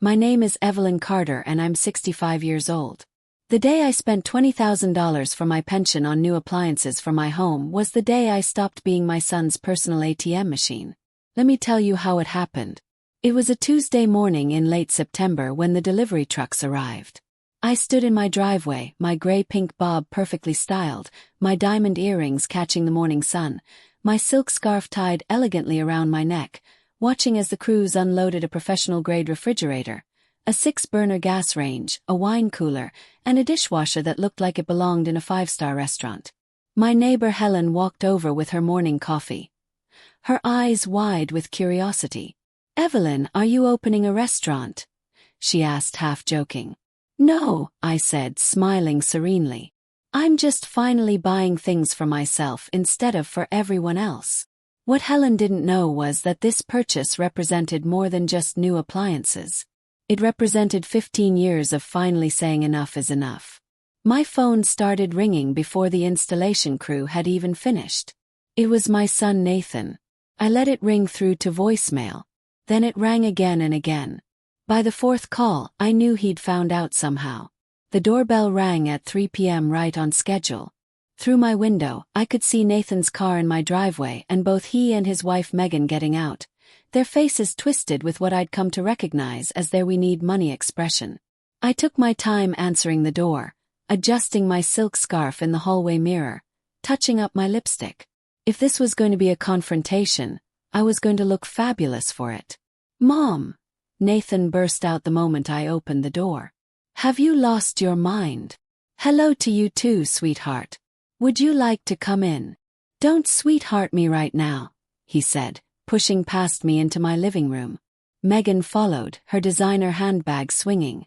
My name is Evelyn Carter and I'm 65 years old. The day I spent $20,000 for my pension on new appliances for my home was the day I stopped being my son's personal ATM machine. Let me tell you how it happened. It was a Tuesday morning in late September when the delivery trucks arrived. I stood in my driveway, my gray-pink bob perfectly styled, my diamond earrings catching the morning sun, my silk scarf tied elegantly around my neck, watching as the crews unloaded a professional-grade refrigerator, a 6-burner gas range, a wine cooler, and a dishwasher that looked like it belonged in a 5-star restaurant. My neighbor Helen walked over with her morning coffee, her eyes wide with curiosity. "Evelyn, are you opening a restaurant?" she asked, half joking. "No," I said, smiling serenely. "I'm just finally buying things for myself instead of for everyone else." What Helen didn't know was that this purchase represented more than just new appliances. It represented 15 years of finally saying enough is enough. My phone started ringing before the installation crew had even finished. It was my son Nathan. I let it ring through to voicemail. Then it rang again and again. By the 4th call, I knew he'd found out somehow. The doorbell rang at 3 p.m. right on schedule. Through my window, I could see Nathan's car in my driveway and both he and his wife Megan getting out, their faces twisted with what I'd come to recognize as their "we need money" expression. I took my time answering the door, adjusting my silk scarf in the hallway mirror, touching up my lipstick. If this was going to be a confrontation, I was going to look fabulous for it. "Mom!" Nathan burst out the moment I opened the door. "Have you lost your mind?" "Hello to you too, sweetheart. Would you like to come in?" "Don't sweetheart me right now," he said, pushing past me into my living room. Megan followed, her designer handbag swinging,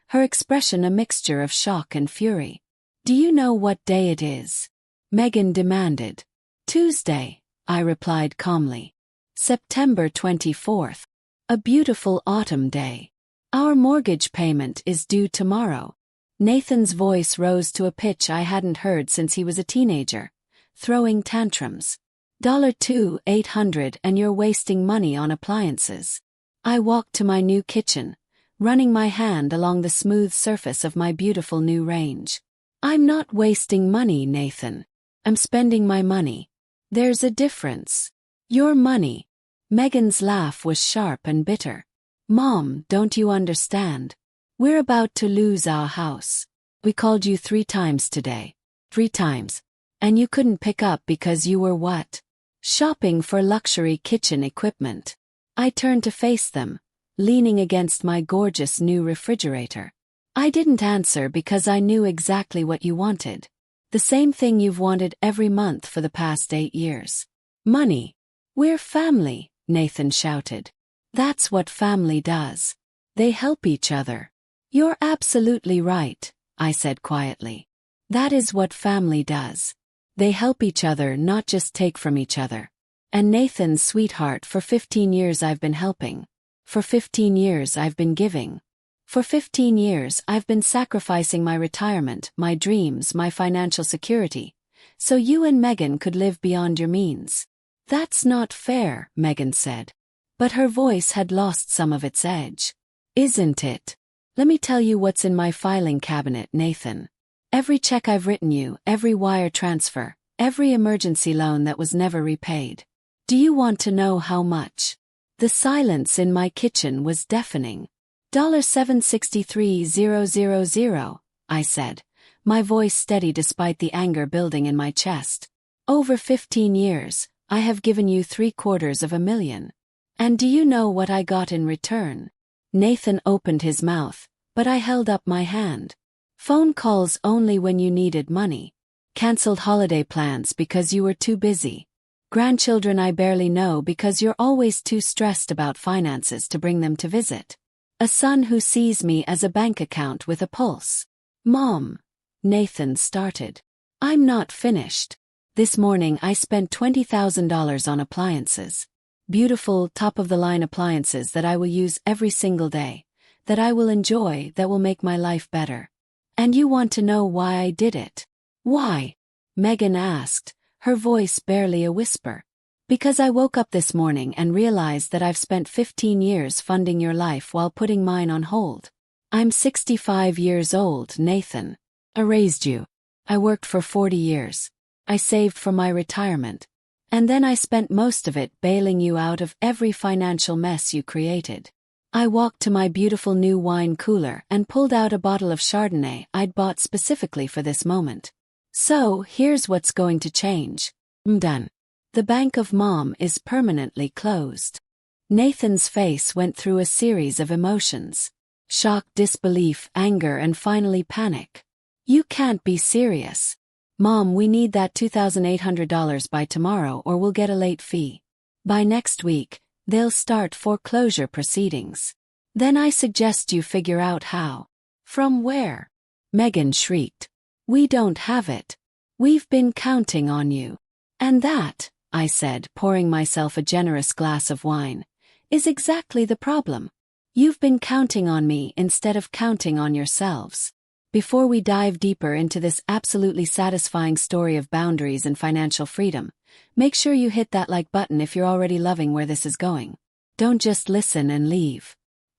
her expression a mixture of shock and fury. "Do you know what day it is?" Megan demanded. "Tuesday," I replied calmly. "September 24th. A beautiful autumn day. Our mortgage payment is due tomorrow." Nathan's voice rose to a pitch I hadn't heard since he was a teenager, throwing tantrums. $2,800 and you're wasting money on appliances." I walked to my new kitchen, running my hand along the smooth surface of my beautiful new range. "I'm not wasting money, Nathan. I'm spending my money. There's a difference." "Your money." Megan's laugh was sharp and bitter. "Mom, don't you understand? We're about to lose our house. We called you 3 times today. 3 times. And you couldn't pick up because you were what? Shopping for luxury kitchen equipment." I turned to face them, leaning against my gorgeous new refrigerator. "I didn't answer because I knew exactly what you wanted. The same thing you've wanted every month for the past 8 years. Money. We're family," Nathan shouted. "That's what family does. They help each other." "You're absolutely right," I said quietly. "That is what family does. They help each other, not just take from each other. And Nathan's sweetheart, for 15 years I've been helping. For 15 years I've been giving. For 15 years I've been sacrificing my retirement, my dreams, my financial security, so you and Megan could live beyond your means." "That's not fair," Megan said. But her voice had lost some of its edge. "Isn't it? Let me tell you what's in my filing cabinet, Nathan. Every check I've written you, every wire transfer, every emergency loan that was never repaid. Do you want to know how much?" The silence in my kitchen was deafening. $763,000, I said, my voice steady despite the anger building in my chest. "Over 15 years, I have given you $750,000. And do you know what I got in return?" Nathan opened his mouth, but I held up my hand. "Phone calls only when you needed money. Cancelled holiday plans because you were too busy. Grandchildren I barely know because you're always too stressed about finances to bring them to visit. A son who sees me as a bank account with a pulse." "Mom," Nathan started. "I'm not finished. This morning I spent $20,000 on appliances. Beautiful, top-of-the-line appliances that I will use every single day, that I will enjoy, that will make my life better. And you want to know why I did it?" "Why?" Megan asked, her voice barely a whisper. Because I woke up this morning and realized that I've spent 15 years funding your life while putting mine on hold. I'm 65 years old, Nathan. I raised you. I worked for 40 years. I saved for my retirement. And then I spent most of it bailing you out of every financial mess you created. I walked to my beautiful new wine cooler and pulled out a bottle of Chardonnay I'd bought specifically for this moment. So, here's what's going to change. I'm done. The bank of Mom is permanently closed. Nathan's face went through a series of emotions. Shock, disbelief, anger, and finally panic. You can't be serious. Mom, we need that $2,800 by tomorrow or we'll get a late fee. By next week, they'll start foreclosure proceedings. Then I suggest you figure out how. From where? Megan shrieked. We don't have it. We've been counting on you. And that, I said, pouring myself a generous glass of wine, is exactly the problem. You've been counting on me instead of counting on yourselves. Before we dive deeper into this absolutely satisfying story of boundaries and financial freedom, make sure you hit that like button if you're already loving where this is going. Don't just listen and leave.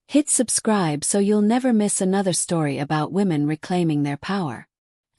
Hit subscribe so you'll never miss another story about women reclaiming their power.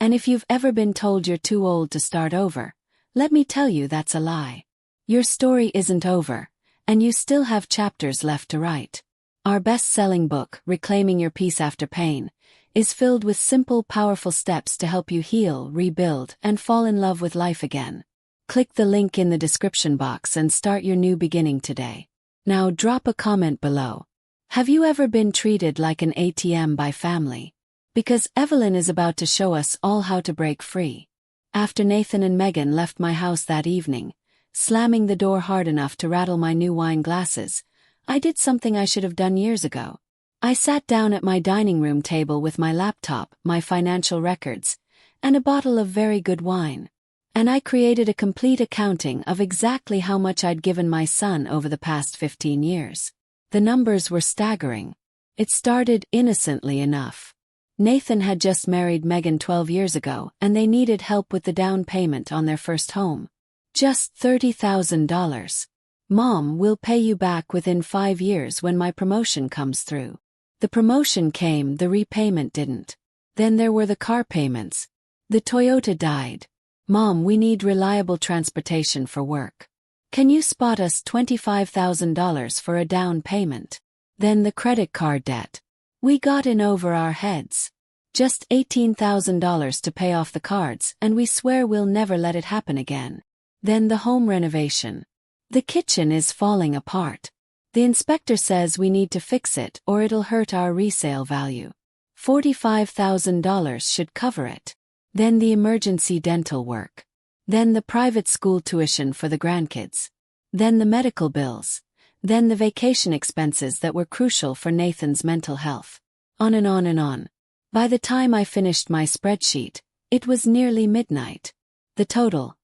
And if you've ever been told you're too old to start over, let me tell you that's a lie. Your story isn't over, and you still have chapters left to write. Our best-selling book, Reclaiming Your Peace After Pain, is filled with simple, powerful steps to help you heal, rebuild, and fall in love with life again. Click the link in the description box and start your new beginning today. Now drop a comment below. Have you ever been treated like an ATM by family? Because Evelyn is about to show us all how to break free. After Nathan and Megan left my house that evening, slamming the door hard enough to rattle my new wine glasses, I did something I should have done years ago. I sat down at my dining room table with my laptop, my financial records, and a bottle of very good wine. And I created a complete accounting of exactly how much I'd given my son over the past 15 years. The numbers were staggering. It started innocently enough. Nathan had just married Megan 12 years ago and they needed help with the down payment on their first home. Just $30,000. Mom, we'll pay you back within 5 years when my promotion comes through. The promotion came, the repayment didn't. Then there were the car payments. The Toyota died. Mom, we need reliable transportation for work. Can you spot us $25,000 for a down payment? Then the credit card debt. We got in over our heads. Just $18,000 to pay off the cards, and we swear we'll never let it happen again. Then the home renovation. The kitchen is falling apart. The inspector says we need to fix it or it'll hurt our resale value. $45,000 should cover it. Then the emergency dental work. Then the private school tuition for the grandkids. Then the medical bills. Then the vacation expenses that were crucial for Nathan's mental health. On and on and on. By the time I finished my spreadsheet, it was nearly midnight. The total?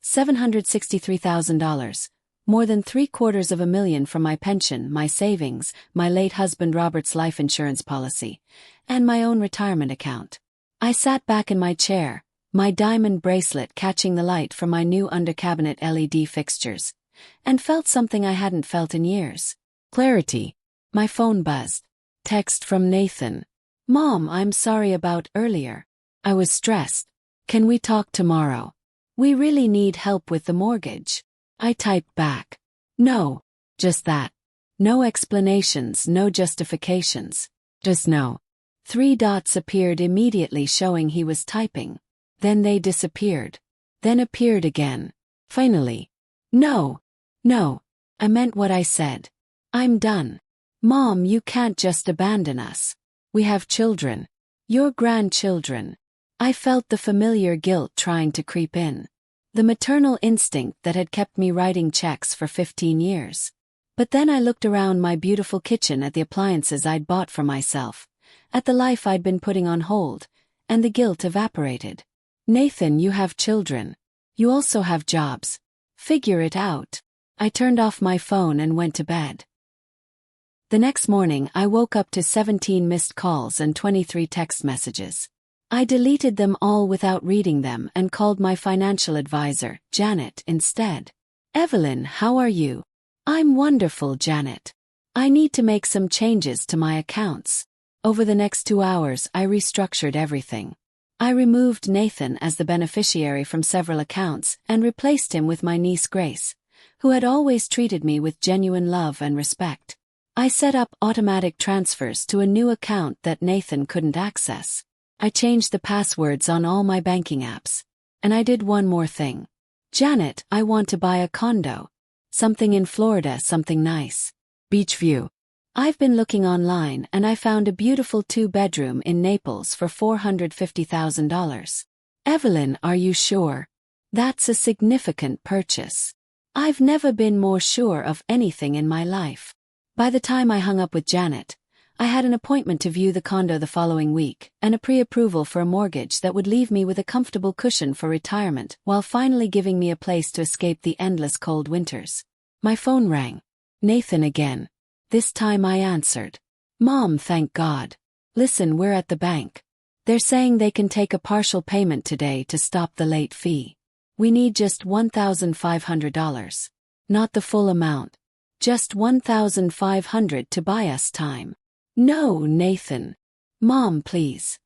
$763,000. More than $750,000 from my pension, my savings, my late husband Robert's life insurance policy, and my own retirement account. I sat back in my chair, my diamond bracelet catching the light from my new under-cabinet LED fixtures, and felt something I hadn't felt in years. Clarity. My phone buzzed. Text from Nathan. Mom, I'm sorry about earlier. I was stressed. Can we talk tomorrow? We really need help with the mortgage. I typed back. No. Just that. No explanations, no justifications. Just no. 3 dots appeared immediately showing he was typing. Then they disappeared. Then appeared again. Finally. No. No. I meant what I said. I'm done. Mom, you can't just abandon us. We have children. Your grandchildren. I felt the familiar guilt trying to creep in. The maternal instinct that had kept me writing checks for 15 years. But then I looked around my beautiful kitchen at the appliances I'd bought for myself, at the life I'd been putting on hold, and the guilt evaporated. Nathan, you have children. You also have jobs. Figure it out. I turned off my phone and went to bed. The next morning I woke up to 17 missed calls and 23 text messages. I deleted them all without reading them and called my financial advisor, Janet, instead. Evelyn, how are you? I'm wonderful, Janet. I need to make some changes to my accounts. Over the next 2 hours, I restructured everything. I removed Nathan as the beneficiary from several accounts and replaced him with my niece Grace, who had always treated me with genuine love and respect. I set up automatic transfers to a new account that Nathan couldn't access. I changed the passwords on all my banking apps. And I did one more thing. Janet, I want to buy a condo. Something in Florida, something nice. Beach view. I've been looking online and I found a beautiful 2-bedroom in Naples for $450,000. Evelyn, are you sure? That's a significant purchase. I've never been more sure of anything in my life. By the time I hung up with Janet, I had an appointment to view the condo the following week and a pre-approval for a mortgage that would leave me with a comfortable cushion for retirement while finally giving me a place to escape the endless cold winters. My phone rang. Nathan again. This time I answered. Mom, thank God. Listen, we're at the bank. They're saying they can take a partial payment today to stop the late fee. We need just $1,500. Not the full amount. Just $1,500 to buy us time. No, Nathan. Mom, please.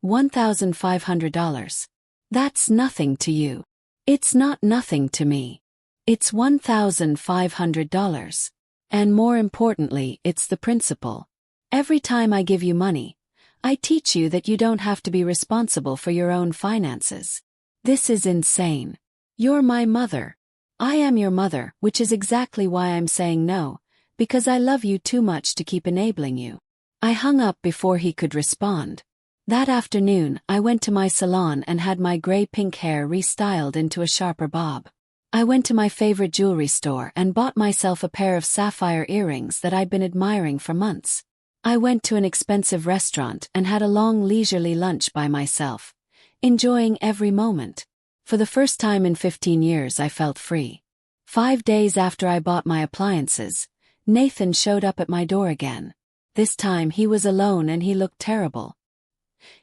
$1,500. That's nothing to you. It's not nothing to me. It's $1,500. And more importantly, it's the principle. Every time I give you money, I teach you that you don't have to be responsible for your own finances. This is insane. You're my mother. I am your mother, which is exactly why I'm saying no, because I love you too much to keep enabling you. I hung up before he could respond. That afternoon, I went to my salon and had my gray-pink hair restyled into a sharper bob. I went to my favorite jewelry store and bought myself a pair of sapphire earrings that I'd been admiring for months. I went to an expensive restaurant and had a long leisurely lunch by myself, enjoying every moment. For the first time in 15 years I felt free. 5 days after I bought my appliances, Nathan showed up at my door again. This time he was alone and he looked terrible.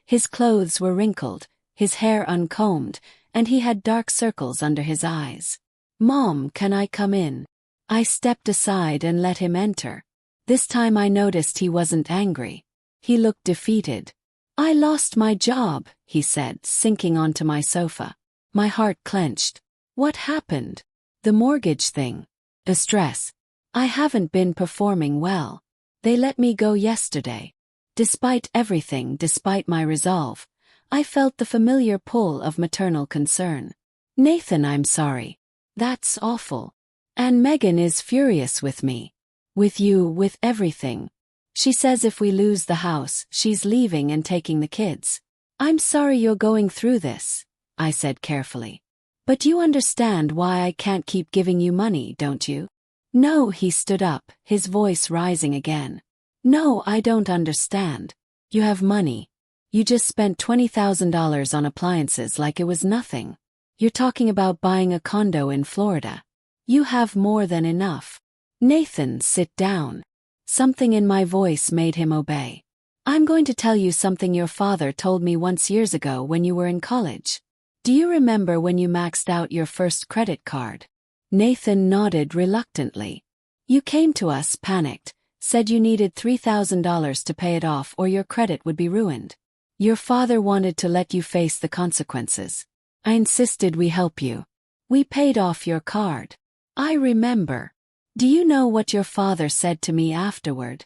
His clothes were wrinkled, his hair uncombed, and he had dark circles under his eyes. Mom, can I come in? I stepped aside and let him enter. This time I noticed he wasn't angry. He looked defeated. I lost my job, he said, sinking onto my sofa. My heart clenched. What happened? The mortgage thing. The stress. I haven't been performing well. They let me go yesterday. Despite everything, despite my resolve, I felt the familiar pull of maternal concern. Nathan, I'm sorry. That's awful. And Megan is furious with me. With you, with everything. She says if we lose the house, she's leaving and taking the kids. I'm sorry you're going through this, I said carefully. But you understand why I can't keep giving you money, don't you? No, he stood up, his voice rising again. No, I don't understand. You have money. You just spent $20,000 on appliances like it was nothing. You're talking about buying a condo in Florida. You have more than enough. Nathan, sit down. Something in my voice made him obey. I'm going to tell you something your father told me once years ago when you were in college. Do you remember when you maxed out your first credit card? Nathan nodded reluctantly. You came to us panicked, said you needed $3,000 to pay it off or your credit would be ruined. Your father wanted to let you face the consequences. I insisted we help you. We paid off your card. I remember. Do you know what your father said to me afterward?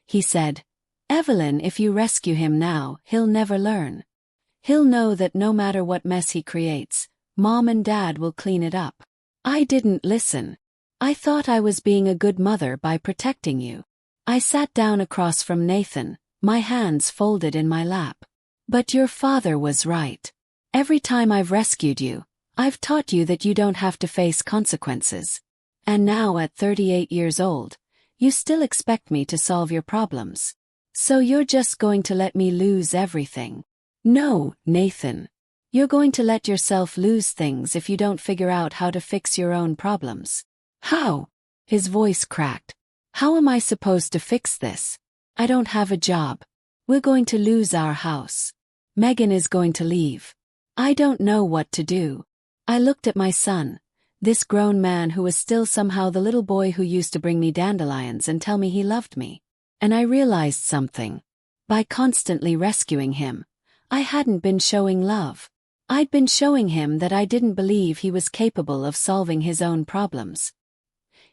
He said, Evelyn, if you rescue him now, he'll never learn. He'll know that no matter what mess he creates, Mom and Dad will clean it up. I didn't listen. I thought I was being a good mother by protecting you. I sat down across from Nathan, my hands folded in my lap. But your father was right. Every time I've rescued you, I've taught you that you don't have to face consequences. And now at 38 years old, you still expect me to solve your problems. So you're just going to let me lose everything? No, Nathan. You're going to let yourself lose things if you don't figure out how to fix your own problems. How? His voice cracked. How am I supposed to fix this? I don't have a job. We're going to lose our house. Megan is going to leave. I don't know what to do. I looked at my son, This grown man who was still somehow the little boy who used to bring me dandelions and tell me he loved me. And I realized something. By constantly rescuing him, I hadn't been showing love. I'd been showing him that I didn't believe he was capable of solving his own problems.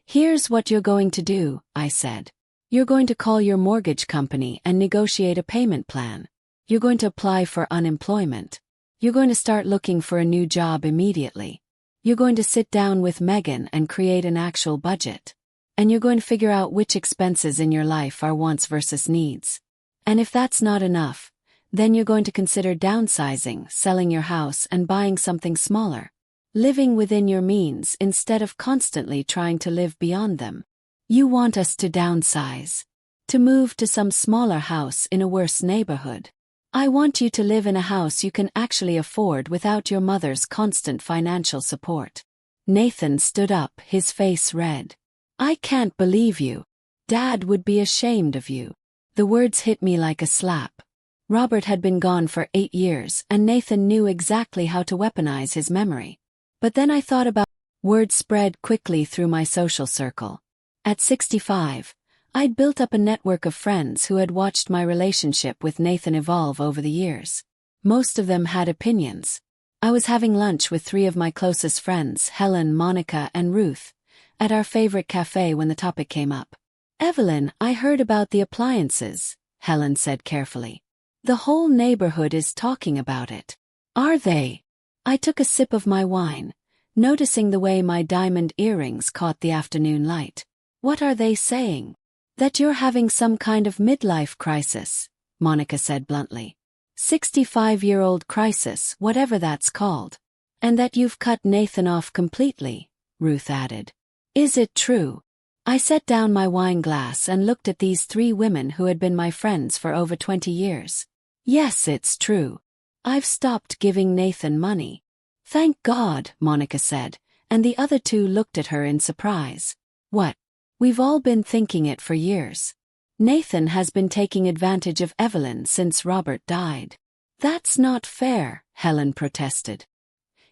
"Here's what you're going to do," I said. "You're going to call your mortgage company and negotiate a payment plan. You're going to apply for unemployment. You're going to start looking for a new job immediately. You're going to sit down with Megan and create an actual budget. And you're going to figure out which expenses in your life are wants versus needs. And if that's not enough, then you're going to consider downsizing, selling your house and buying something smaller. Living within your means instead of constantly trying to live beyond them. You want us to downsize. To move to some smaller house in a worse neighborhood. I want you to live in a house you can actually afford without your mother's constant financial support." Nathan stood up, his face red. "I can't believe you. Dad would be ashamed of you." The words hit me like a slap. Robert had been gone for 8 years and Nathan knew exactly how to weaponize his memory. But then I thought about word spread quickly through my social circle. At 65, I'd built up a network of friends who had watched my relationship with Nathan evolve over the years. Most of them had opinions. I was having lunch with 3 of my closest friends, Helen, Monica, and Ruth, at our favorite cafe when the topic came up. "Evelyn, I heard about the appliances," Helen said carefully. "The whole neighborhood is talking about it." "Are they?" I took a sip of my wine, noticing the way my diamond earrings caught the afternoon light. "What are they saying?" "That you're having some kind of midlife crisis," Monica said bluntly. 65-year-old crisis, whatever that's called. "And that you've cut Nathan off completely," Ruth added. "Is it true?" I set down my wine glass and looked at these 3 women who had been my friends for over 20 years. "Yes, it's true. I've stopped giving Nathan money." "Thank God," Monica said, and the other 2 looked at her in surprise. "What? We've all been thinking it for years. Nathan has been taking advantage of Evelyn since Robert died." "That's not fair," Helen protested.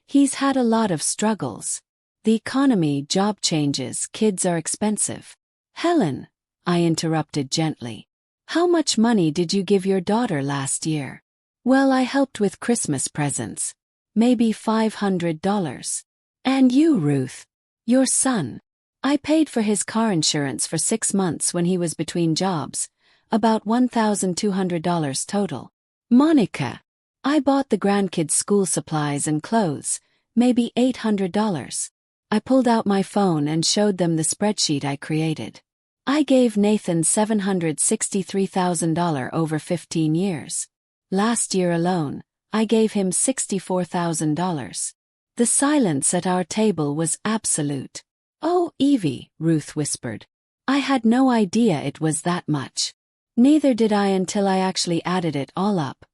"He's had a lot of struggles. The economy, job changes, kids are expensive." "Helen," I interrupted gently, "how much money did you give your daughter last year?" "Well, I helped with Christmas presents. Maybe $500. "And you, Ruth? Your son?" "I paid for his car insurance for 6 months when he was between jobs, about $1,200 total." "Monica, I bought the grandkids' school supplies and clothes, maybe $800. I pulled out my phone and showed them the spreadsheet I created. "I gave Nathan $763,000 over 15 years. Last year alone, I gave him $64,000. The silence at our table was absolute. "Oh, Evie," Ruth whispered. "I had no idea it was that much." Neither did I until I actually added it all up.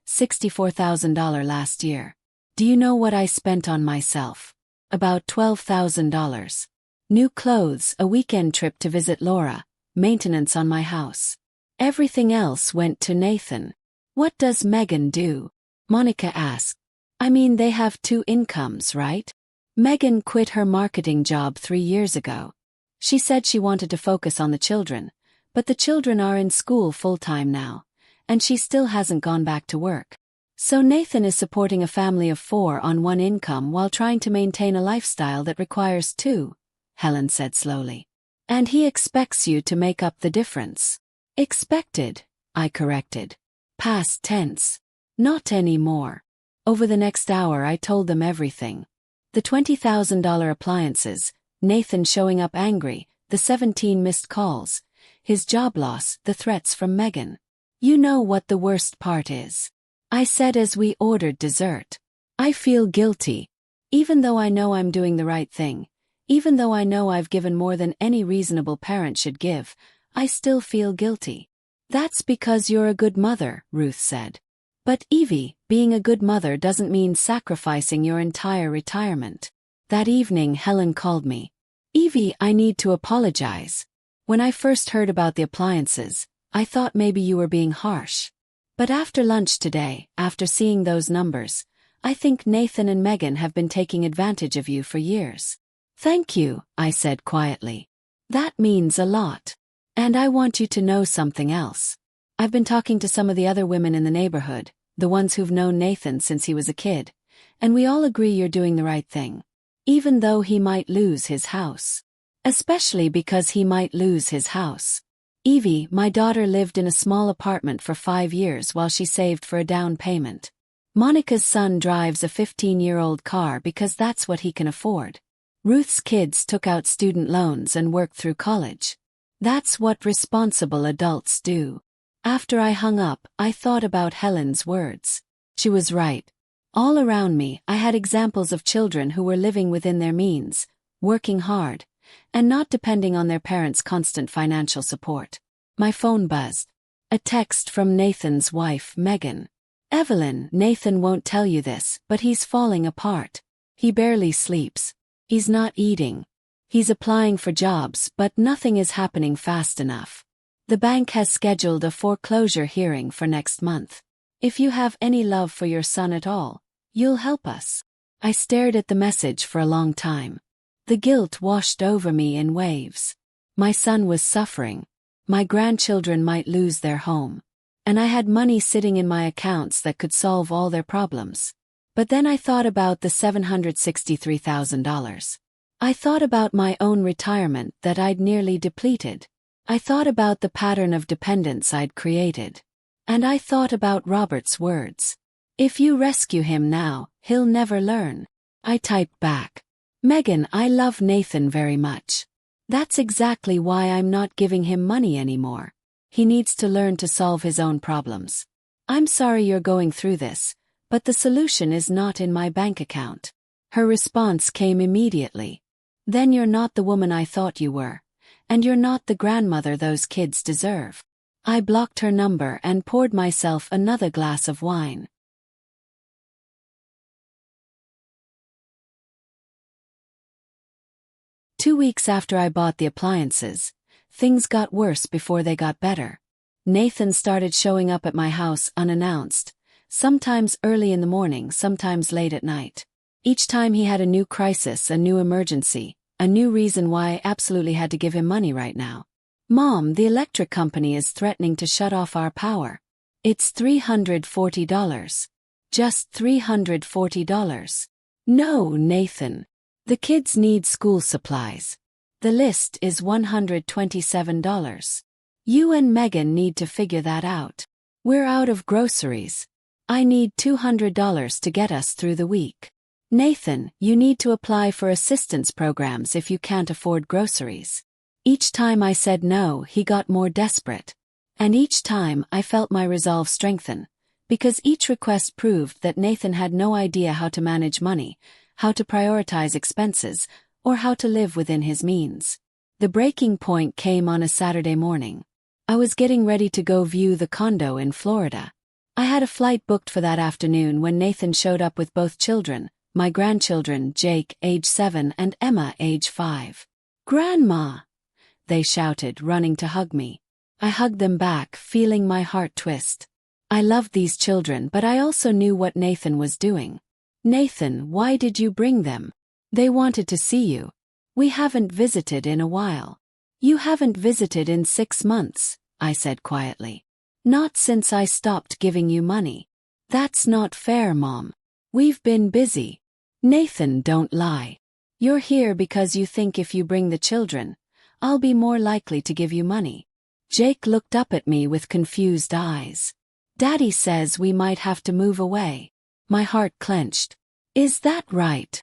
$64,000 last year. Do you know what I spent on myself? About $12,000. New clothes, a weekend trip to visit Laura, maintenance on my house. Everything else went to Nathan. "What does Megan do?" Monica asked. "I mean, they have 2 incomes, right?" "Megan quit her marketing job 3 years ago. She said she wanted to focus on the children, but the children are in school full-time now, and she still hasn't gone back to work. So Nathan is supporting a family of 4 on 1 income while trying to maintain a lifestyle that requires 2, Helen said slowly. "And he expects you to make up the difference." "Expected," I corrected. Past tense. Not anymore. Over the next hour I told them everything. The $20,000 appliances, Nathan showing up angry, the 17 missed calls, his job loss, the threats from Megan. "You know what the worst part is?" I said as we ordered dessert. "I feel guilty. Even though I know I'm doing the right thing, even though I know I've given more than any reasonable parent should give, I still feel guilty." "That's because you're a good mother," Ruth said. "But Evie, being a good mother doesn't mean sacrificing your entire retirement." That evening Helen called me. "Evie, I need to apologize. When I first heard about the appliances, I thought maybe you were being harsh. But after lunch today, after seeing those numbers, I think Nathan and Megan have been taking advantage of you for years. Thank you, I said quietly. That means a lot. And I want you to know something else. I've been talking to some of the other women in the neighborhood, the ones who've known Nathan since he was a kid, and we all agree you're doing the right thing. Even though he might lose his house. Especially because he might lose his house. Evie, my daughter, lived in a small apartment for 5 years while she saved for a down payment. Monica's son drives a 15-year-old car because that's what he can afford. Ruth's kids took out student loans and worked through college. That's what responsible adults do. After I hung up, I thought about Helen's words. She was right. All around me, I had examples of children who were living within their means, working hard, and not depending on their parents' constant financial support. My phone buzzed. A text from Nathan's wife, Megan. Evelyn, Nathan won't tell you this, but he's falling apart. He barely sleeps. He's not eating. He's applying for jobs, but nothing is happening fast enough. The bank has scheduled a foreclosure hearing for next month. If you have any love for your son at all, you'll help us. I stared at the message for a long time. The guilt washed over me in waves. My son was suffering. My grandchildren might lose their home. And I had money sitting in my accounts that could solve all their problems. But then I thought about the $763,000. I thought about my own retirement that I'd nearly depleted. I thought about the pattern of dependence I'd created. And I thought about Robert's words. If you rescue him now, he'll never learn. I typed back. Megan, I love Nathan very much. That's exactly why I'm not giving him money anymore. He needs to learn to solve his own problems. I'm sorry you're going through this, but the solution is not in my bank account. Her response came immediately. Then you're not the woman I thought you were, and you're not the grandmother those kids deserve. I blocked her number and poured myself another glass of wine. Two weeks after I bought the appliances, things got worse before they got better. Nathan started showing up at my house unannounced, sometimes early in the morning, sometimes late at night. Each time he had a new crisis, a new emergency, a new reason why I absolutely had to give him money right now. Mom, the electric company is threatening to shut off our power. It's $340. Just $340. No, Nathan. The kids need school supplies. The list is $127. You and Megan need to figure that out. We're out of groceries. I need $200 to get us through the week. Nathan, you need to apply for assistance programs if you can't afford groceries. Each time I said no, he got more desperate. And each time I felt my resolve strengthen, because each request proved that Nathan had no idea how to manage money, how to prioritize expenses, or how to live within his means. The breaking point came on a Saturday morning. I was getting ready to go view the condo in Florida. I had a flight booked for that afternoon when Nathan showed up with both children, my grandchildren, Jake, age 7, and Emma, age 5. Grandma! They shouted, running to hug me. I hugged them back, feeling my heart twist. I loved these children, but I also knew what Nathan was doing. Nathan, why did you bring them? They wanted to see you. We haven't visited in a while. You haven't visited in 6 months, I said quietly. Not since I stopped giving you money. That's not fair, Mom. We've been busy. Nathan, don't lie. You're here because you think if you bring the children, I'll be more likely to give you money. Jake looked up at me with confused eyes. Daddy says we might have to move away. My heart clenched. Is that right?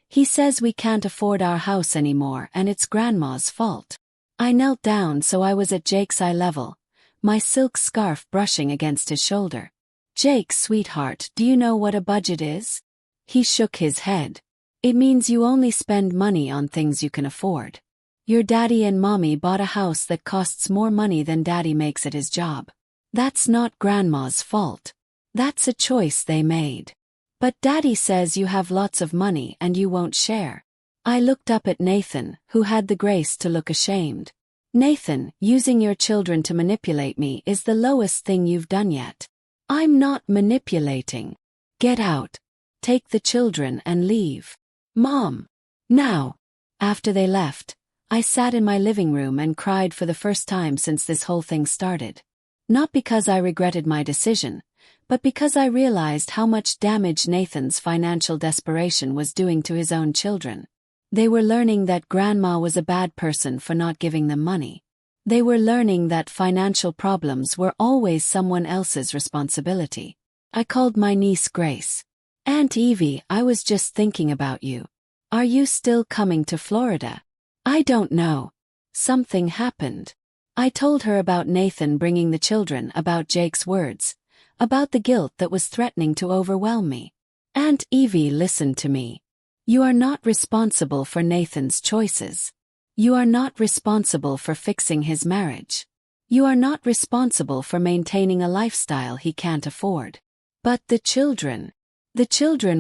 He says we can't afford our house anymore and it's Grandma's fault. I knelt down so I was at Jake's eye level, my silk scarf brushing against his shoulder. Jake, sweetheart, do you know what a budget is? He shook his head. It means you only spend money on things you can afford. Your daddy and mommy bought a house that costs more money than daddy makes at his job. That's not Grandma's fault. That's a choice they made. But Daddy says you have lots of money and you won't share. I looked up at Nathan, who had the grace to look ashamed. Nathan, using your children to manipulate me is the lowest thing you've done yet. I'm not manipulating. Get out. Take the children and leave. Mom. Now. After they left, I sat in my living room and cried for the first time since this whole thing started. Not because I regretted my decision, but because I realized how much damage Nathan's financial desperation was doing to his own children. They were learning that grandma was a bad person for not giving them money. They were learning that financial problems were always someone else's responsibility. I called my niece Grace. Aunt Evie, I was just thinking about you. Are you still coming to Florida? I don't know. Something happened. I told her about Nathan bringing the children, about Jake's words, about the guilt that was threatening to overwhelm me. Aunt Evie listened to me. You are not responsible for Nathan's choices. You are not responsible for fixing his marriage. You are not responsible for maintaining a lifestyle he can't afford. But the children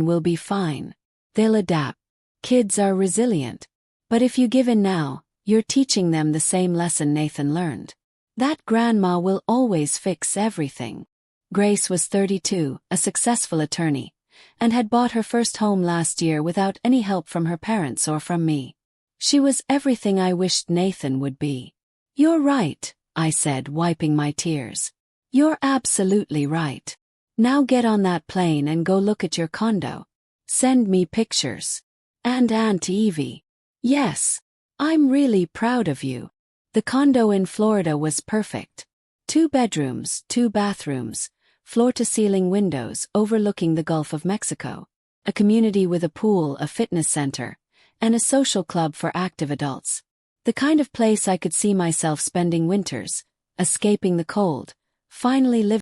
will be fine. They'll adapt. Kids are resilient. But if you give in now, you're teaching them the same lesson Nathan learned. That grandma will always fix everything. Grace was 32, a successful attorney, and had bought her first home last year without any help from her parents or from me. She was everything I wished Nathan would be. You're right, I said, wiping my tears. You're absolutely right. Now get on that plane and go look at your condo. Send me pictures. And Aunt Evie. Yes. I'm really proud of you. The condo in Florida was perfect. 2 bedrooms, 2 bathrooms, floor-to-ceiling windows overlooking the Gulf of Mexico, a community with a pool, a fitness center, and a social club for active adults. The kind of place I could see myself spending winters, escaping the cold, finally living.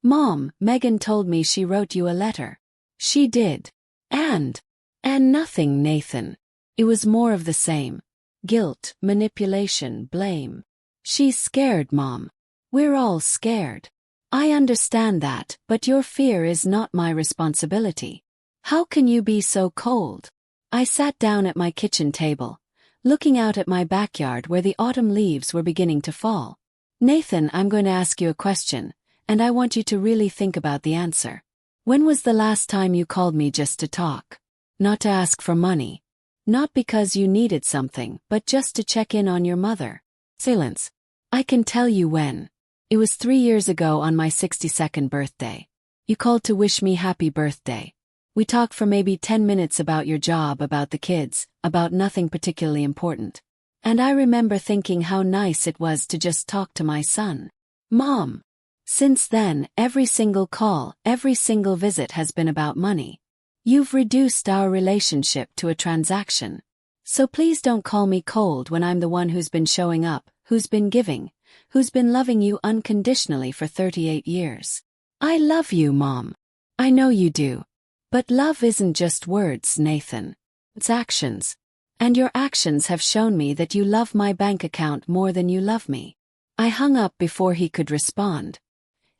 Mom, Megan told me she wrote you a letter. She did. And nothing, Nathan. It was more of the same. Guilt, manipulation, blame. She's scared, Mom. We're all scared. I understand that, but your fear is not my responsibility. How can you be so cold? I sat down at my kitchen table, looking out at my backyard where the autumn leaves were beginning to fall. Nathan, I'm going to ask you a question, and I want you to really think about the answer. When was the last time you called me just to talk? Not to ask for money. Not because you needed something, but just to check in on your mother. Silence. I can tell you when. It was 3 years ago on my 62nd birthday. You called to wish me happy birthday. We talked for maybe 10 minutes about your job, about the kids, about nothing particularly important. And I remember thinking how nice it was to just talk to my son. Mom. Since then, every single call, every single visit has been about money. You've reduced our relationship to a transaction. So please don't call me cold when I'm the one who's been showing up, who's been giving, who's been loving you unconditionally for 38 years. I love you, Mom. I know you do. But love isn't just words, Nathan. It's actions. And your actions have shown me that you love my bank account more than you love me. I hung up before he could respond.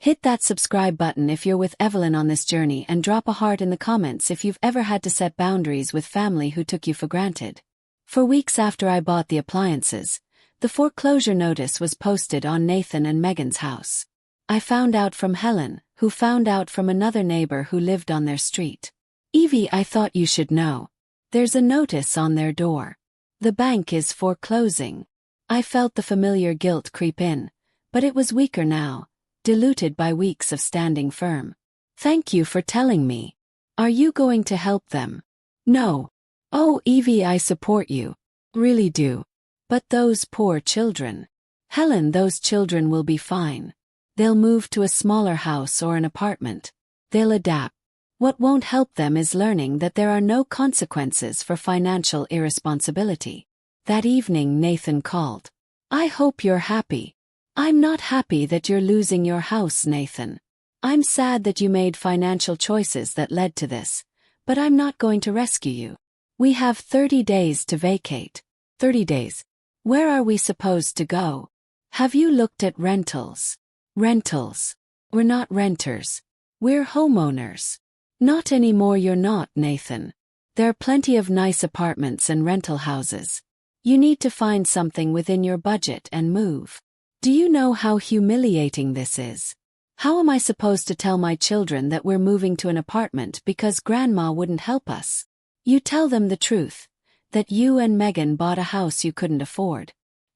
Hit that subscribe button if you're with Evelyn on this journey, and drop a heart in the comments if you've ever had to set boundaries with family who took you for granted. For weeks after I bought the appliances, the foreclosure notice was posted on Nathan and Megan's house. I found out from Helen, who found out from another neighbor who lived on their street. Evie, I thought you should know. There's a notice on their door. The bank is foreclosing. I felt the familiar guilt creep in, but it was weaker now, diluted by weeks of standing firm. Thank you for telling me. Are you going to help them? No. Oh, Evie, I support you. Really do. But those poor children. Helen, those children will be fine. They'll move to a smaller house or an apartment. They'll adapt. What won't help them is learning that there are no consequences for financial irresponsibility. That evening Nathan called. I hope you're happy. I'm not happy that you're losing your house, Nathan. I'm sad that you made financial choices that led to this, but I'm not going to rescue you. We have 30 days to vacate. 30 days. Where are we supposed to go? Have you looked at rentals? Rentals. We're not renters. We're homeowners. Not anymore, you're not, Nathan. There are plenty of nice apartments and rental houses. You need to find something within your budget and move. Do you know how humiliating this is? How am I supposed to tell my children that we're moving to an apartment because Grandma wouldn't help us? You tell them the truth, that you and Megan bought a house you couldn't afford.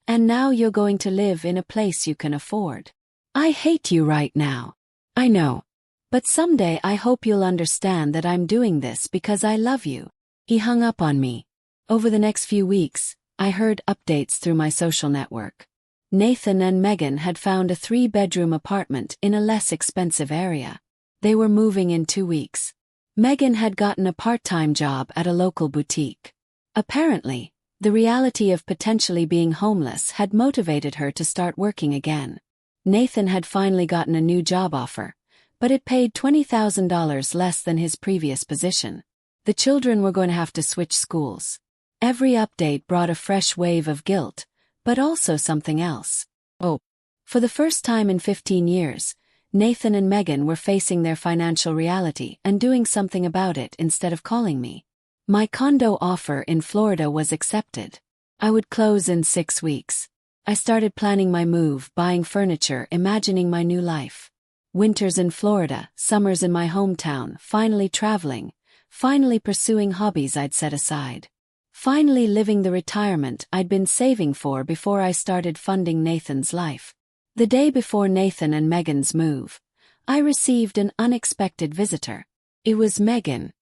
And now you're going to live in a place you can afford. I hate you right now. I know. But someday I hope you'll understand that I'm doing this because I love you. He hung up on me. Over the next few weeks, I heard updates through my social network. Nathan and Megan had found a 3-bedroom apartment in a less expensive area. They were moving in 2 weeks. Megan had gotten a part-time job at a local boutique. Apparently, the reality of potentially being homeless had motivated her to start working again. Nathan had finally gotten a new job offer, but it paid $20,000 less than his previous position. The children were going to have to switch schools. Every update brought a fresh wave of guilt, but also something else. Oh. For the first time in 15 years, Nathan and Megan were facing their financial reality and doing something about it instead of calling me. My condo offer in Florida was accepted. I would close in 6 weeks. I started planning my move, buying furniture, imagining my new life. Winters in Florida, summers in my hometown, finally traveling, finally pursuing hobbies I'd set aside. Finally living the retirement I'd been saving for before I started funding Nathan's life. The day before Nathan and Megan's move, I received an unexpected visitor. It was Megan.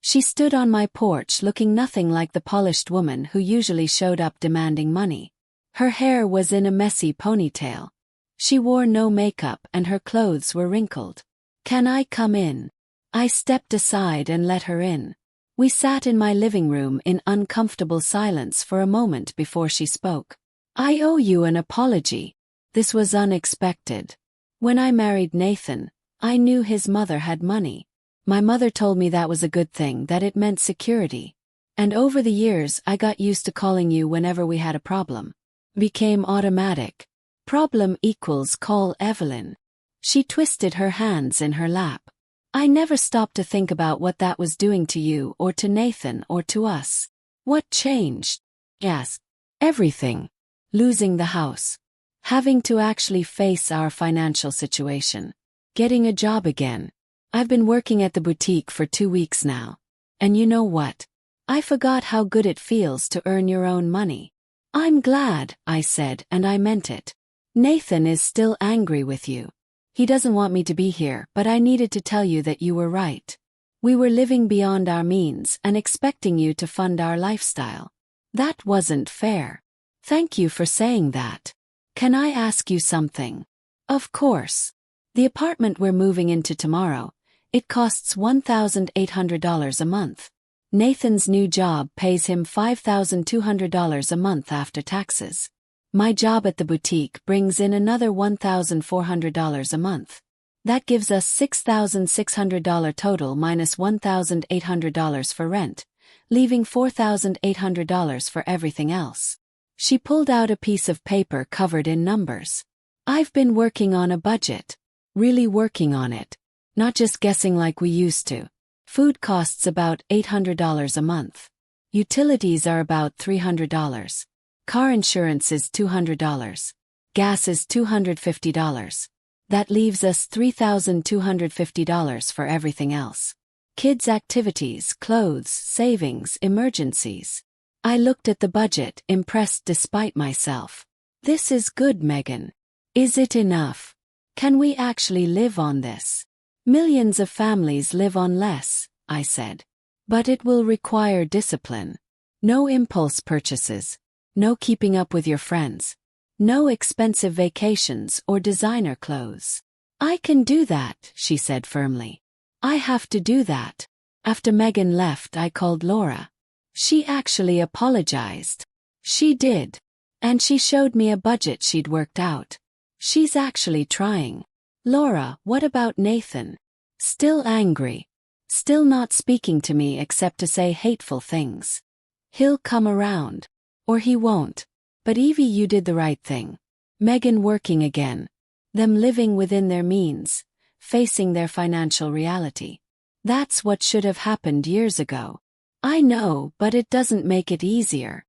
She stood on my porch looking nothing like the polished woman who usually showed up demanding money. Her hair was in a messy ponytail. She wore no makeup and her clothes were wrinkled. "Can I come in?" I stepped aside and let her in. We sat in my living room in uncomfortable silence for a moment before she spoke. "I owe you an apology. This was unexpected. When I married Nathan, I knew his mother had money. My mother told me that was a good thing, that it meant security. And over the years I got used to calling you whenever we had a problem. Became automatic. Problem equals call Evelyn." She twisted her hands in her lap. "I never stopped to think about what that was doing to you or to Nathan or to us." "What changed?" "Yes. Everything. Losing the house. Having to actually face our financial situation. Getting a job again. I've been working at the boutique for 2 weeks now. And you know what? I forgot how good it feels to earn your own money." "I'm glad," I said, and I meant it. "Nathan is still angry with you. He doesn't want me to be here, but I needed to tell you that you were right. We were living beyond our means and expecting you to fund our lifestyle. That wasn't fair. Thank you for saying that. Can I ask you something?" "Of course. The apartment we're moving into tomorrow, it costs $1,800 a month. Nathan's new job pays him $5,200 a month after taxes. My job at the boutique brings in another $1,400 a month. That gives us $6,600 total minus $1,800 for rent, leaving $4,800 for everything else." She pulled out a piece of paper covered in numbers. "I've been working on a budget. Really working on it. Not just guessing like we used to. Food costs about $800 a month. Utilities are about $300. Car insurance is $200. Gas is $250. That leaves us $3,250 for everything else. Kids' activities, clothes, savings, emergencies." I looked at the budget, impressed despite myself. "This is good, Megan. Is it enough? Can we actually live on this?" "Millions of families live on less," I said. "But it will require discipline. No impulse purchases. No keeping up with your friends. No expensive vacations or designer clothes." "I can do that," she said firmly. "I have to do that." After Megan left, I called Laura. She actually apologized. She did. And she showed me a budget she'd worked out. She's actually trying. "Laura, what about Nathan?" "Still angry. Still not speaking to me except to say hateful things. He'll come around. Or he won't. But Evie, you did the right thing. Megan working again. Them living within their means, facing their financial reality. That's what should have happened years ago. I know, but it doesn't make it easier.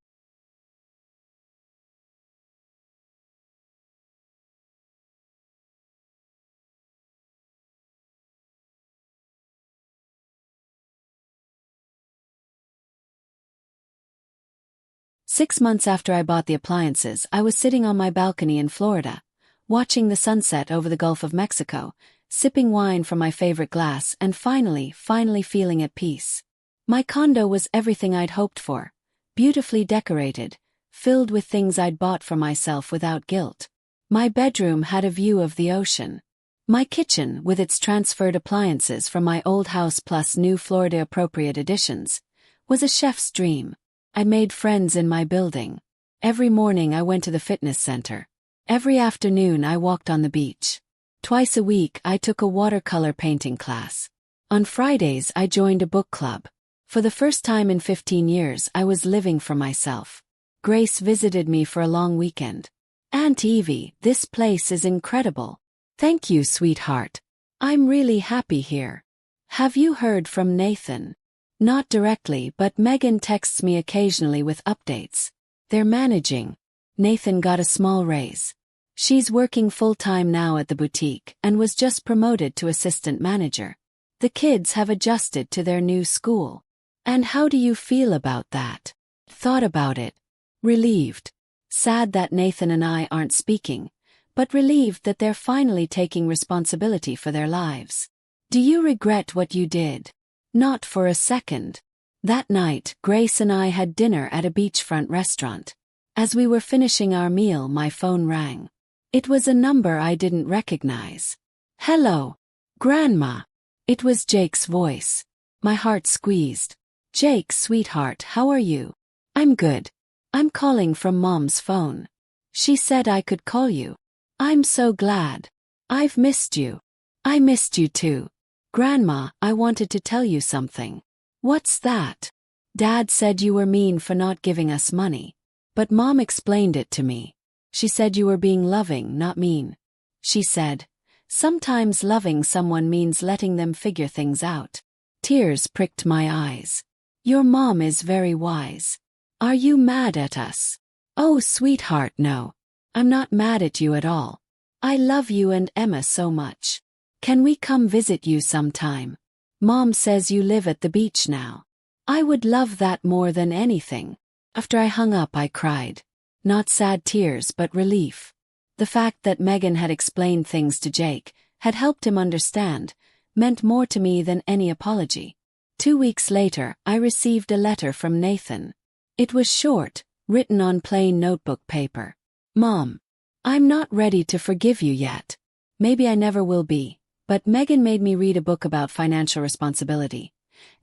Six months after I bought the appliances, I was sitting on my balcony in Florida, watching the sunset over the Gulf of Mexico, sipping wine from my favorite glass and finally feeling at peace. My condo was everything I'd hoped for, beautifully decorated, filled with things I'd bought for myself without guilt. My bedroom had a view of the ocean. My kitchen, with its transferred appliances from my old house plus new Florida-appropriate additions, was a chef's dream. I made friends in my building. Every morning I went to the fitness center. Every afternoon I walked on the beach. Twice a week I took a watercolor painting class. On Fridays I joined a book club. For the first time in 15 years I was living for myself. Grace visited me for a long weekend. Aunt Evie, this place is incredible. Thank you, sweetheart. I'm really happy here. Have you heard from Nathan? Not directly, but Megan texts me occasionally with updates. They're managing. Nathan got a small raise. She's working full-time now at the boutique and was just promoted to assistant manager. The kids have adjusted to their new school. And how do you feel about that? Thought about it. Relieved. Sad that Nathan and I aren't speaking, but relieved that they're finally taking responsibility for their lives. Do you regret what you did? Not for a second. That night, Grace and I had dinner at a beachfront restaurant. As we were finishing our meal, my phone rang. It was a number I didn't recognize. Hello, Grandma. It was Jake's voice. My heart squeezed. Jake, sweetheart, how are you? I'm good. I'm calling from Mom's phone. She said I could call you. I'm so glad. I've missed you. I missed you too. Grandma, I wanted to tell you something. What's that? Dad said you were mean for not giving us money. But Mom explained it to me. She said you were being loving, not mean. She said, sometimes loving someone means letting them figure things out. Tears pricked my eyes. Your mom is very wise. Are you mad at us? Oh, sweetheart, no. I'm not mad at you at all. I love you and Emma so much. Can we come visit you sometime? Mom says you live at the beach now. I would love that more than anything. After I hung up, I cried. Not sad tears, but relief. The fact that Megan had explained things to Jake, had helped him understand, meant more to me than any apology. 2 weeks later, I received a letter from Nathan. It was short, written on plain notebook paper. Mom, I'm not ready to forgive you yet. Maybe I never will be. But Megan made me read a book about financial responsibility.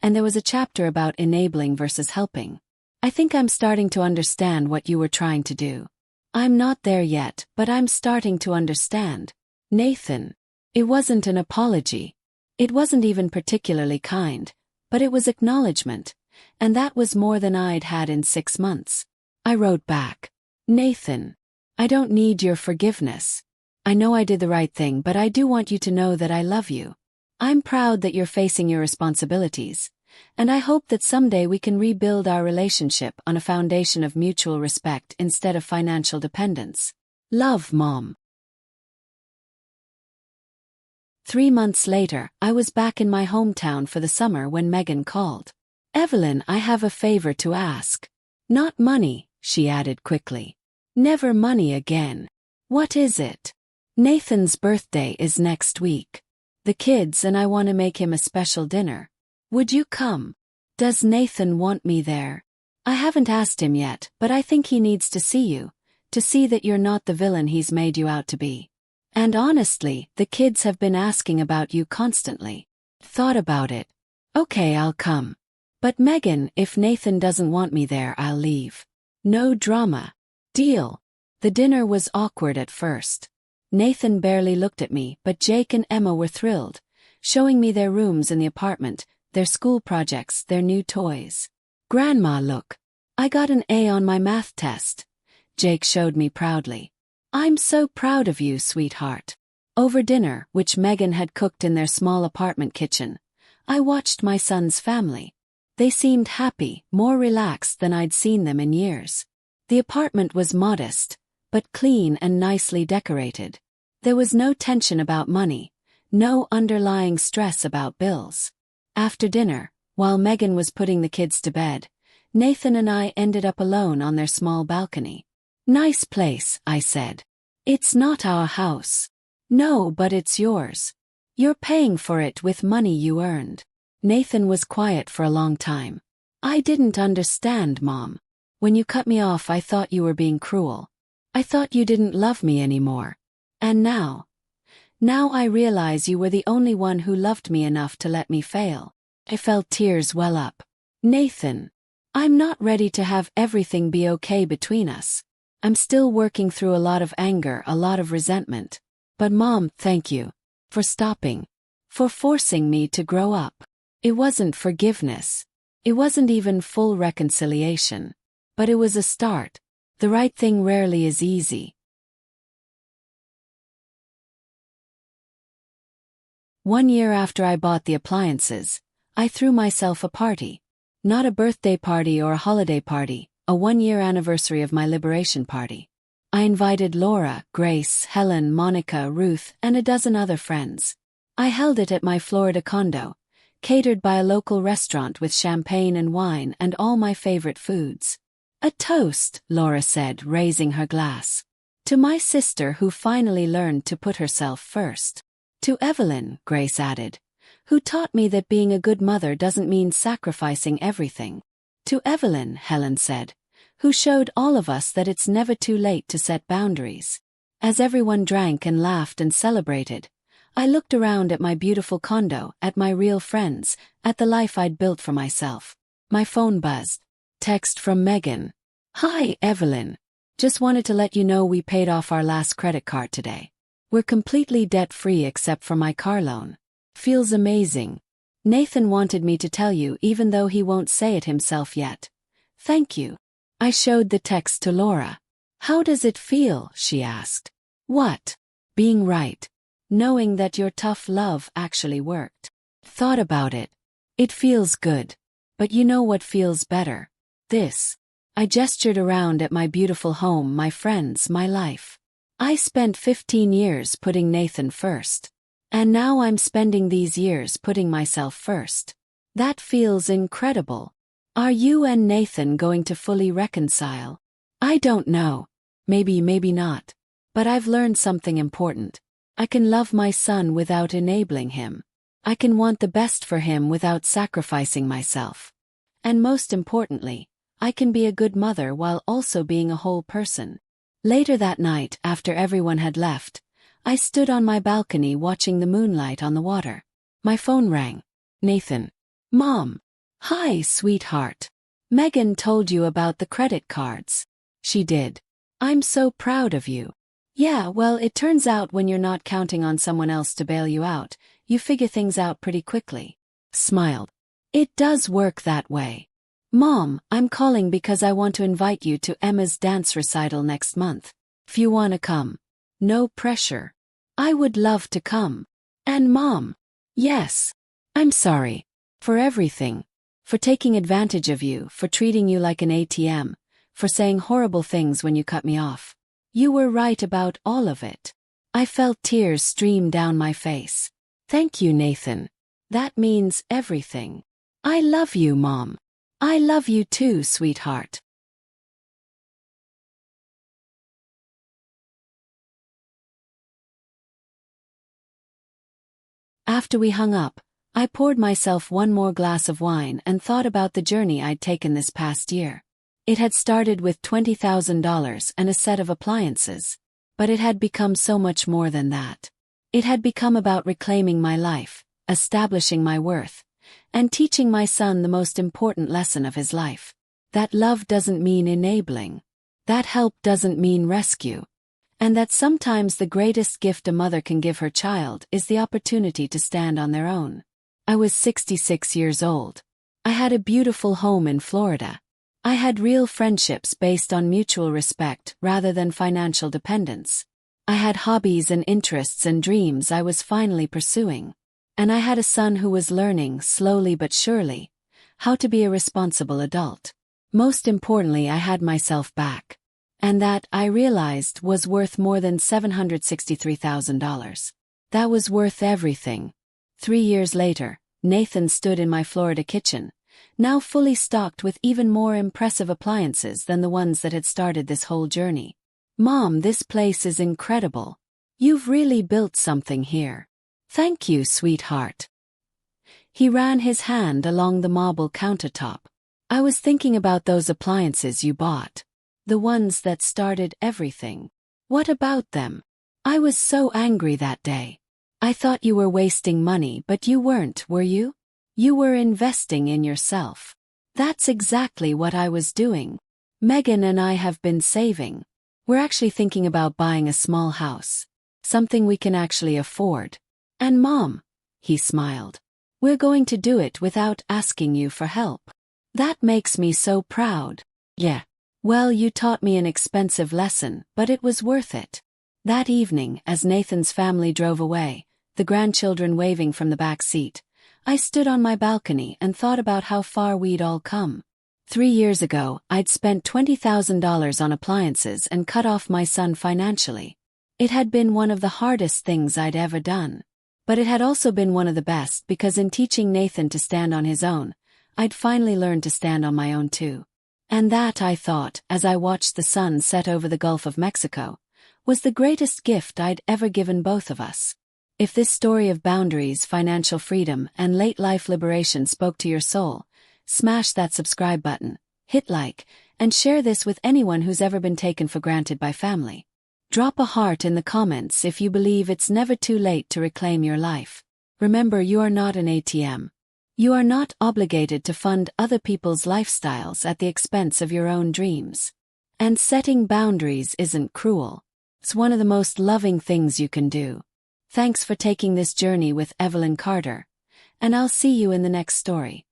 And there was a chapter about enabling versus helping. I think I'm starting to understand what you were trying to do. I'm not there yet, but I'm starting to understand. Nathan. It wasn't an apology. It wasn't even particularly kind, but it was acknowledgement. And that was more than I'd had in 6 months. I wrote back. Nathan. I don't need your forgiveness. I know I did the right thing, but I do want you to know that I love you. I'm proud that you're facing your responsibilities, and I hope that someday we can rebuild our relationship on a foundation of mutual respect instead of financial dependence. Love, Mom. 3 months later, I was back in my hometown for the summer when Megan called. Evelyn, I have a favor to ask. Not money, she added quickly. Never money again. What is it? Nathan's birthday is next week. The kids and I want to make him a special dinner. Would you come? Does Nathan want me there? I haven't asked him yet, but I think he needs to see you, to see that you're not the villain he's made you out to be. And honestly, the kids have been asking about you constantly. Thought about it. Okay, I'll come. But Megan, if Nathan doesn't want me there, I'll leave. No drama. Deal. The dinner was awkward at first. Nathan barely looked at me, but Jake and Emma were thrilled, showing me their rooms in the apartment, their school projects, their new toys. Grandma, look. I got an A on my math test. Jake showed me proudly. I'm so proud of you, sweetheart. Over dinner, which Megan had cooked in their small apartment kitchen, I watched my son's family. They seemed happy, more relaxed than I'd seen them in years. The apartment was modest, but clean and nicely decorated. There was no tension about money, no underlying stress about bills. After dinner, while Megan was putting the kids to bed, Nathan and I ended up alone on their small balcony. Nice place, I said. It's not our house. No, but it's yours. You're paying for it with money you earned. Nathan was quiet for a long time. I didn't understand, Mom. When you cut me off, I thought you were being cruel. I thought you didn't love me anymore. And now I realize you were the only one who loved me enough to let me fail. I felt tears well up. Nathan, I'm not ready to have everything be okay between us. I'm still working through a lot of anger, a lot of resentment. But Mom, thank you. For stopping. For forcing me to grow up. It wasn't forgiveness. It wasn't even full reconciliation. But it was a start. The right thing rarely is easy. 1 year after I bought the appliances, I threw myself a party. Not a birthday party or a holiday party, a 1-year anniversary of my liberation party. I invited Laura, Grace, Helen, Monica, Ruth, and a dozen other friends. I held it at my Florida condo, catered by a local restaurant with champagne and wine and all my favorite foods. A toast, Laura said, raising her glass. To my sister who finally learned to put herself first. To Evelyn, Grace added, who taught me that being a good mother doesn't mean sacrificing everything. To Evelyn, Helen said, who showed all of us that it's never too late to set boundaries. As everyone drank and laughed and celebrated, I looked around at my beautiful condo, at my real friends, at the life I'd built for myself. My phone buzzed. Text from Megan. Hi, Evelyn. Just wanted to let you know we paid off our last credit card today. We're completely debt-free except for my car loan. Feels amazing. Nathan wanted me to tell you even though he won't say it himself yet. Thank you. I showed the text to Laura. How does it feel? She asked. What? Being right. Knowing that your tough love actually worked. Thought about it. It feels good. But you know what feels better? This. I gestured around at my beautiful home, my friends, my life. I spent 15 years putting Nathan first. And now I'm spending these years putting myself first. That feels incredible. Are you and Nathan going to fully reconcile? I don't know. Maybe not. But I've learned something important. I can love my son without enabling him. I can want the best for him without sacrificing myself. And most importantly, I can be a good mother while also being a whole person. Later that night, after everyone had left, I stood on my balcony watching the moonlight on the water. My phone rang. Nathan. Mom. Hi, sweetheart. Megan told you about the credit cards. She did. I'm so proud of you. Yeah, well, it turns out when you're not counting on someone else to bail you out, you figure things out pretty quickly. Smiled. It does work that way. Mom, I'm calling because I want to invite you to Emma's dance recital next month. If you want to come. No pressure. I would love to come. And Mom. Yes. I'm sorry. For everything. For taking advantage of you, for treating you like an ATM, for saying horrible things when you cut me off. You were right about all of it. I felt tears stream down my face. Thank you, Nathan. That means everything. I love you, Mom. I love you too, sweetheart. After we hung up, I poured myself one more glass of wine and thought about the journey I'd taken this past year. It had started with $20,000 and a set of appliances. But it had become so much more than that. It had become about reclaiming my life, establishing my worth, and teaching my son the most important lesson of his life. That love doesn't mean enabling. That help doesn't mean rescue. And that sometimes the greatest gift a mother can give her child is the opportunity to stand on their own. I was 66 years old. I had a beautiful home in Florida. I had real friendships based on mutual respect rather than financial dependence. I had hobbies and interests and dreams I was finally pursuing. And I had a son who was learning, slowly but surely, how to be a responsible adult. Most importantly, I had myself back. And that, I realized, was worth more than $763,000. That was worth everything. 3 years later, Nathan stood in my Florida kitchen, now fully stocked with even more impressive appliances than the ones that had started this whole journey. "Mom, this place is incredible. You've really built something here." "Thank you, sweetheart." He ran his hand along the marble countertop. "I was thinking about those appliances you bought. The ones that started everything. What about them? I was so angry that day. I thought you were wasting money, but you weren't, were you? You were investing in yourself." "That's exactly what I was doing. Megan and I have been saving. We're actually thinking about buying a small house. Something we can actually afford. And Mom," he smiled, "we're going to do it without asking you for help. That makes me so proud." "Yeah. Well, you taught me an expensive lesson, but it was worth it." That evening, as Nathan's family drove away, the grandchildren waving from the back seat, I stood on my balcony and thought about how far we'd all come. 3 years ago, I'd spent $20,000 on appliances and cut off my son financially. It had been one of the hardest things I'd ever done. But it had also been one of the best because in teaching Nathan to stand on his own, I'd finally learned to stand on my own too. And that, I thought, as I watched the sun set over the Gulf of Mexico, was the greatest gift I'd ever given both of us. If this story of boundaries, financial freedom, and late life liberation spoke to your soul, smash that subscribe button, hit like, and share this with anyone who's ever been taken for granted by family. Drop a heart in the comments if you believe it's never too late to reclaim your life. Remember, you are not an ATM. You are not obligated to fund other people's lifestyles at the expense of your own dreams. And setting boundaries isn't cruel. It's one of the most loving things you can do. Thanks for taking this journey with Evelyn Carter, and I'll see you in the next story.